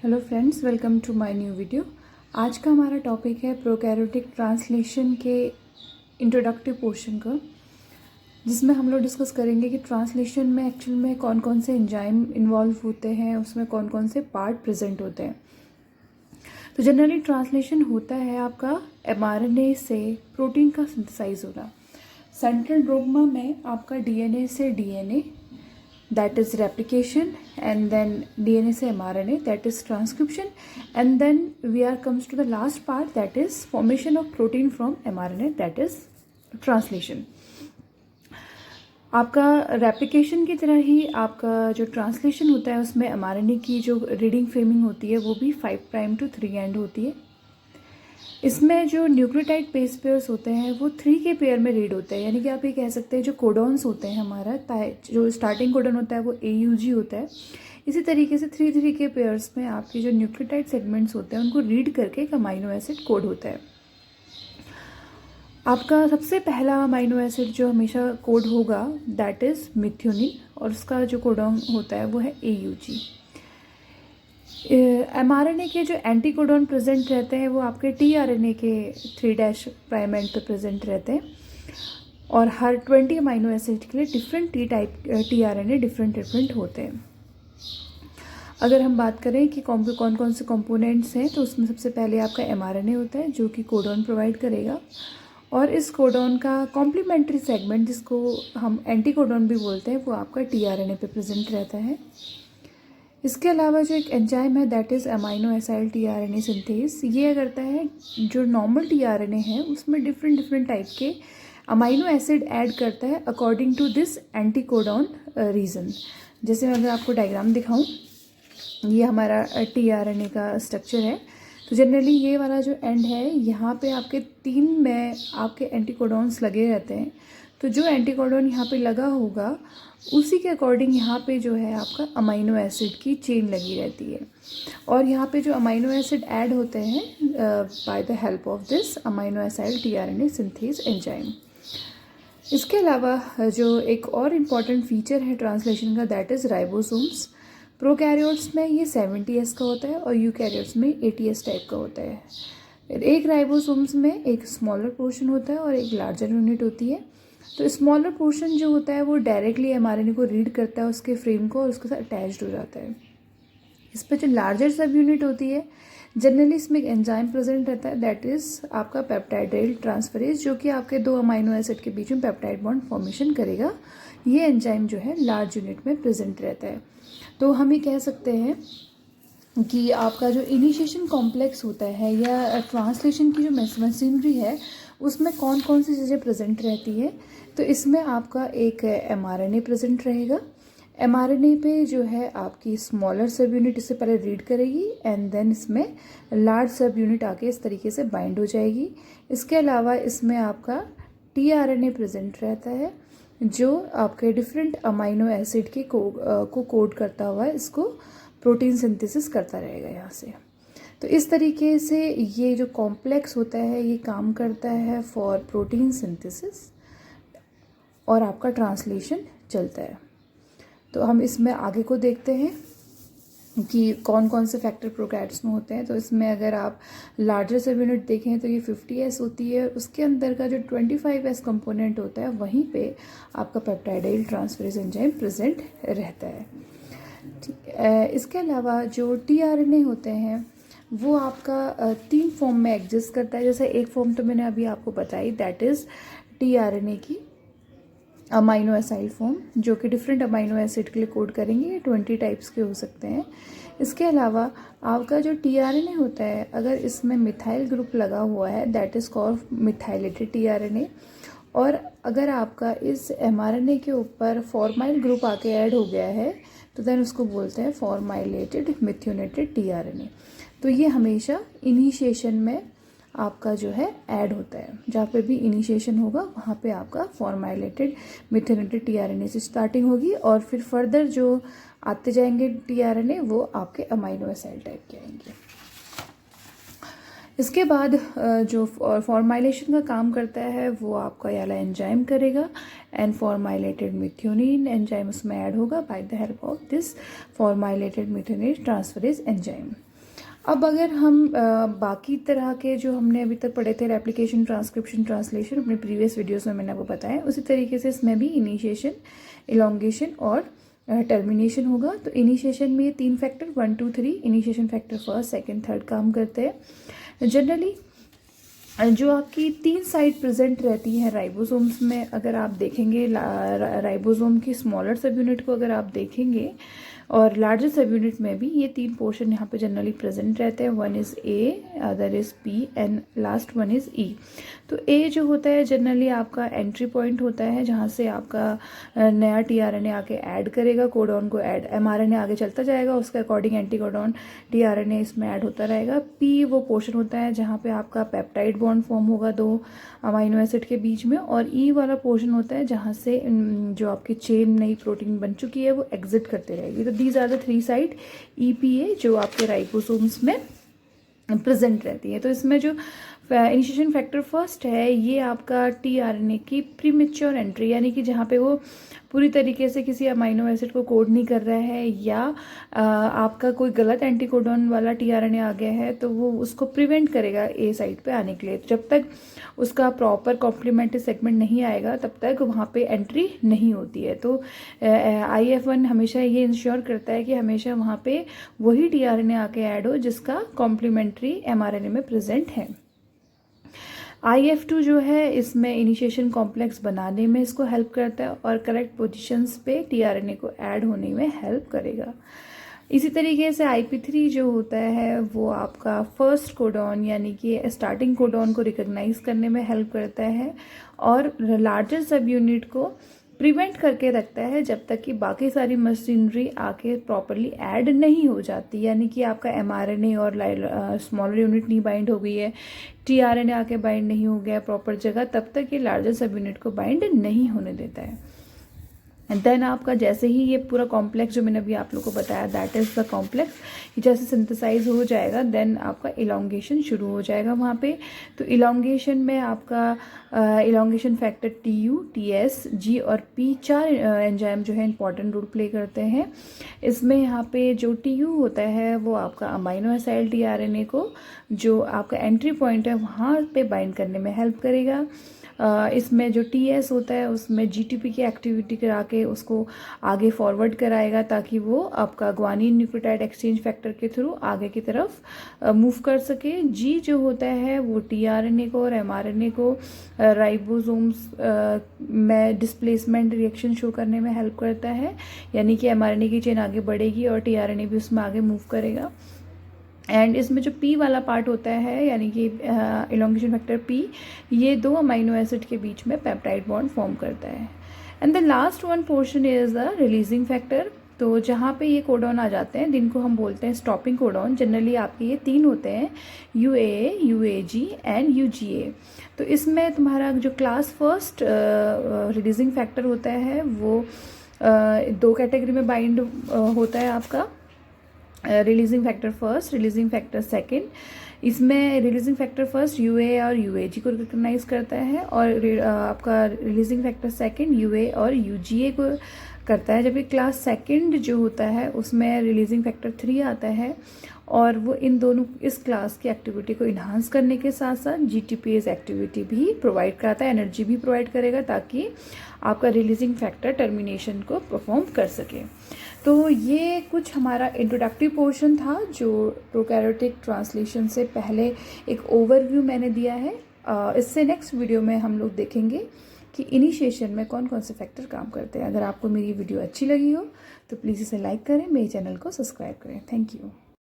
Hello friends, welcome to my new video. आज का हमारा टॉपिक है प्रोकैरियोटिक ट्रांसलेशन के इंट्रोडक्टिव पोर्शन का, जिसमें हम लोग डिस्कस करेंगे कि ट्रांसलेशन में एक्चुअल में कौन कौन से एंजाइम इन्वॉल्व होते हैं, उसमें कौन कौन से पार्ट प्रेजेंट होते हैं। तो जनरली ट्रांसलेशन होता है आपका एमआरएनए से प्रोटीन का सिंथेसाइज होना। सेंट्रल डोग्मा में आपका डीएनए से DNA, that is replication, and then DNA से mRNA, that is transcription, and then comes to the last part, that is formation of protein from mRNA, that is translation। आपका replication की तरह ही आपका जो translation होता है उसमें mRNA की जो रीडिंग फ्रेमिंग होती है वो भी 5 प्राइम टू 3 एंड होती है। इसमें जो न्यूक्लियोटाइड बेस पेयर्स होते हैं वो 3 के पेयर में रीड होते हैं, यानी कि आप ये कह सकते हैं जो कोडॉन्स होते हैं हमारा जो स्टार्टिंग कोडॉन होता है वो AUG होता है। इसी तरीके से 3 के पेयर्स में आपके जो न्यूक्लियोटाइड सेगमेंट्स होते हैं उनको रीड करके एक अमाइनो एसिड कोड होता है। आपका सबसे पहला अमाइनो एसिड जो हमेशा कोड होगा दैट इज़ मिथ्योनिन, और उसका जो कोडॉन होता है वो है AUG। mRNA के जो एंटी कोडॉन प्रेजेंट रहते हैं वो आपके tRNA के 3' प्राइम एंड पे प्रेजेंट रहते हैं, और हर 20 अमाइनो एसिड के लिए डिफरेंट tRNA डिफरेंट होते हैं। अगर हम बात करें कि कौन कौन से कंपोनेंट्स हैं, तो उसमें सबसे पहले आपका mRNA होता है जो कि कोडॉन प्रोवाइड करेगा, और इस कोडॉन का कॉम्प्लीमेंट्री सेगमेंट जिसको हम एंटी कोडॉन भी बोलते हैं वो आपका tRNA पे प्रेजेंट रहता है। इसके अलावा जो एक एंजाइम है that is amino acyl tRNA synthase, ये करता है जो नॉर्मल tRNA है उसमें डिफरेंट टाइप के अमाइनो एसिड ऐड करता है according to this anti codon region. जैसे मैं अगर आपको डायग्राम दिखाऊं, ये हमारा tRNA का स्ट्रक्चर है। तो जनरली ये वाला जो एंड है यहाँ पे आपके 3 में आपके एंटी कोडॉन्स लगे रहते हैं, तो जो एंटी कोडॉन यहाँ पे लगा होगा उसी के अकॉर्डिंग यहाँ पे जो है आपका अमाइनो एसिड की चेन लगी रहती है, और यहाँ पे जो अमाइनो एसिड ऐड होते हैं bye the help of this amino acyl tRNA synthase enzyme. इसके अलावा जो एक और इम्पॉर्टेंट फीचर है ट्रांसलेशन का दैट इज़ राइबोसोम्स। प्रोकैरियोट्स में ये 70S का होता है और यूकैरियोट्स में 80S टाइप का होता है। एक राइबोसोम्स में एक स्मॉलर पोर्शन होता है और एक लार्जर यूनिट होती है। तो स्मॉलर पोर्शन जो होता है वो डायरेक्टली mRNA को रीड करता है उसके फ्रेम को और उसके साथ अटैच्ड हो जाता है। इस पर जो लार्जर सब यूनिट होती है जनरली इसमें एक एंजाइम प्रेजेंट रहता है दैट इज़ आपका पेप्टाइडाइल ट्रांसफरेज, जो कि आपके 2 अमाइनो एसिड के बीच में पेप्टाइड बॉन्ड फॉर्मेशन करेगा। ये एंजाइम जो है लार्ज यूनिट में प्रेजेंट रहता है। तो हम ये कह सकते हैं कि आपका जो इनिशिएशन कॉम्प्लेक्स होता है या ट्रांसलेशन की जो मशीनरी है उसमें कौन कौन सी चीज़ें प्रेजेंट रहती है। तो इसमें आपका एक mRNA प्रेजेंट रहेगा। mRNA पे जो है आपकी स्मॉलर सब यूनिट इससे पहले रीड करेगी एंड देन इसमें लार्ज सब यूनिट आके इस तरीके से बाइंड हो जाएगी। इसके अलावा इसमें आपका tRNA प्रेजेंट रहता है जो आपके डिफरेंट अमाइनो एसिड के को कोड करता हुआ है इसको प्रोटीन सिंथेसिस करता रहेगा यहाँ से। तो इस तरीके से ये जो कॉम्प्लेक्स होता है ये काम करता है फॉर प्रोटीन सिंथेसिस और आपका ट्रांसलेशन चलता है। तो हम इसमें आगे को देखते हैं कि कौन कौन से फैक्टर प्रोकैरियोट्स में होते हैं। तो इसमें अगर आप लार्जर सब यूनिट देखें तो ये 50S होती है, उसके अंदर का जो 25S कंपोनेंट होता है वहीं पे आपका पेप्टाइडाइल ट्रांसफरेज एंजाइम प्रेजेंट रहता है। ठीक है, इसके अलावा जो tRNA होते हैं वो आपका 3 फॉर्म में एग्जिस्ट करता है। जैसे एक फॉर्म तो मैंने अभी आपको बताई दैट इज़ tRNA की अमाइनो एसाइल फॉर्म, जो कि डिफरेंट अमाइनो एसिड के लिए कोड करेंगे। ये 20 टाइप्स के हो सकते हैं। इसके अलावा आपका जो tRNA होता है अगर इसमें मिथाइल ग्रुप लगा हुआ है that is called methylated tRNA, और अगर आपका इस mRNA के ऊपर फॉर्माइल ग्रुप आके ऐड हो गया है तो देन उसको बोलते हैं फॉर्माइलेटेड मिथ्योनेटेड tRNA। तो ये हमेशा इनिशिएशन में आपका जो है ऐड होता है, जहाँ पे भी इनिशिएशन होगा वहाँ पे आपका फॉर्माइलेटेड मिथ्योनेटेड tRNA से स्टार्टिंग होगी, और फिर फर्दर जो आते जाएंगे tRNA वो आपके अमाइनो एसाइल टाइप के आएंगे। इसके बाद जो फॉर्माइलेशन का काम करता है वो आपका ये वाला एंजाइम करेगा, एंड फॉर्माइलेटेड मिथ्योनिन एंजाइम उसमें ऐड होगा by the help of this formylated methionyl transferase enzyme. अब अगर हम बाकी तरह के जो हमने अभी तक पढ़े थे, रेप्लिकेशन, ट्रांसक्रिप्शन, ट्रांसलेशन, अपने प्रीवियस वीडियोस में मैंने आपको बताया, उसी तरीके से इसमें भी इनिशिएशन, इलोंगेशन और टर्मिनेशन होगा। तो इनिशिएशन में ये 3 factor 1 2 3 initiation factor first, second, third काम करते हैं। जनरली जो आपकी 3 साइट प्रेजेंट रहती है राइबोसोम्स में, अगर आप देखेंगे राइबोसोम की स्मॉलर सब यूनिट को अगर आप देखेंगे और लार्जर सब यूनिट में भी ये 3 पोर्शन यहाँ पे जनरली प्रेजेंट रहते हैं। One is A, other is P and last one is E. तो ए जो होता है जनरली आपका एंट्री पॉइंट होता है, जहाँ से आपका नया टीआरएनए आके ऐड करेगा, कोडॉन को ऐड, एमआरएनए आगे चलता जाएगा, उसके अकॉर्डिंग एंटी कोडॉन टीआरएनए इसमें ऐड होता रहेगा। पी वो पोर्शन होता है जहाँ पे आपका पेप्टाइड बॉन्ड फॉर्म होगा 2 अमाइनो एसिड के बीच में, और ई वाला पोर्शन होता है जहाँ से जो आपकी चेन नई प्रोटीन बन चुकी है वो एग्जिट करते रहेगी। तो these are the 3 site EPA जो आपके राइबोसोम्स में प्रेजेंट रहती है। तो इसमें जो इनिशिएशन फैक्टर फर्स्ट है ये आपका टीआरएनए की प्रीमेच्योर एंट्री, यानी कि जहाँ पे वो पूरी तरीके से किसी अमाइनो एसिड को कोड नहीं कर रहा है या आपका कोई गलत एंटीकोडॉन वाला टीआरएनए आ गया है तो वो उसको प्रिवेंट करेगा ए साइट पे आने के लिए। तो जब तक उसका प्रॉपर कॉम्प्लीमेंट्री सेगमेंट नहीं आएगा तब तक वहाँ पे एंट्री नहीं होती है। तो IF1 हमेशा ये इंश्योर करता है कि हमेशा वहाँ पे वही टीआरएनए आके ऐड हो जिसका कॉम्प्लीमेंट्री एमआरएनए में प्रेजेंट है। IF2 जो है इसमें इनिशिएशन कॉम्प्लेक्स बनाने में इसको हेल्प करता है और करेक्ट पोजीशंस पे टीआरएनए को ऐड होने में हेल्प करेगा। इसी तरीके से IP3 जो होता है वो आपका फर्स्ट कोडॉन यानी कि स्टार्टिंग कोडॉन को रिकॉग्नाइज करने में हेल्प करता है और लार्जर सब यूनिट को प्रिवेंट करके रखता है जब तक कि बाकी सारी मशीनरी आके प्रॉपरली ऐड नहीं हो जाती, यानी कि आपका एमआरएनए और स्मॉलर यूनिट नहीं बाइंड हो गई है, टीआरएनए आके बाइंड नहीं हो गया प्रॉपर जगह, तब तक ये लार्जर सब यूनिट को बाइंड नहीं होने देता है। एंड देन आपका जैसे ही ये पूरा कॉम्प्लेक्स जो मैंने अभी आप लोग को बताया दैट इज़ द कॉम्प्लेक्स, जैसे सिंथेसाइज हो जाएगा देन आपका इलोंगेशन शुरू हो जाएगा वहाँ पे। तो इलोंगेशन में आपका elongation factor TU, TS, G और P 4 एंजाइम जो है इंपॉर्टेंट रोल प्ले करते हैं। इसमें यहाँ पे जो TU होता है वो आपका अमाइनो एसिड टीआरएनए को जो आपका एंट्री पॉइंट है वहाँ पे बाइंड करने में हेल्प करेगा। इसमें जो TS होता है उसमें GTP की एक्टिविटी करा के उसको आगे फॉरवर्ड कराएगा ताकि वो आपका ग्वानिन न्यूक्लियोटाइड एक्सचेंज फैक्टर के थ्रू आगे की तरफ मूव कर सके। G जो होता है वो टीआरएनए को और एमआरएनए को राइबोसोम्स में डिस्प्लेसमेंट रिएक्शन शो करने में हेल्प करता है, यानी कि एमआरएनए की चेन आगे बढ़ेगी और टीआरएनए भी उसमें आगे मूव करेगा। एंड इसमें जो P वाला पार्ट होता है यानी कि इलोंगेशन फैक्टर P, ये 2 अमाइनो एसिड के बीच में पेप्टाइड बॉन्ड फॉर्म करता है। And the last one portion is the releasing factor. तो जहाँ पे ये कोडॉन आ जाते हैं जिनको हम बोलते हैं स्टॉपिंग कोडॉन, जनरली आपके ये 3 होते हैं, UAA, UAG एंड UGA। तो इसमें तुम्हारा जो क्लास फर्स्ट रिलीजिंग फैक्टर होता है वो 2 कैटेगरी में बाइंड होता है आपका, releasing factor first, releasing factor second. इसमें रिलीजिंग फैक्टर फर्स्ट UA और UAG को रिकॉग्नाइज करता है और आपका रिलीजिंग फैक्टर सेकंड UA और UGA को करता है, जबकि क्लास सेकंड जो होता है उसमें रिलीजिंग फैक्टर 3 आता है और वो इन दोनों इस क्लास की एक्टिविटी को इन्हांस करने के साथ साथ GTPase एक्टिविटी भी प्रोवाइड कराता है, एनर्जी भी प्रोवाइड करेगा ताकि आपका रिलीजिंग फैक्टर टर्मिनेशन को परफॉर्म कर सके। तो ये कुछ हमारा इंट्रोडक्टिव पोर्शन था जो प्रोकैरियोटिक ट्रांसलेशन से पहले एक ओवरव्यू मैंने दिया है। इससे नेक्स्ट वीडियो में हम लोग देखेंगे कि इनिशिएशन में कौन कौन से फैक्टर काम करते हैं। अगर आपको मेरी वीडियो अच्छी लगी हो तो प्लीज़ इसे लाइक करें, मेरे चैनल को सब्सक्राइब करें। Thank you.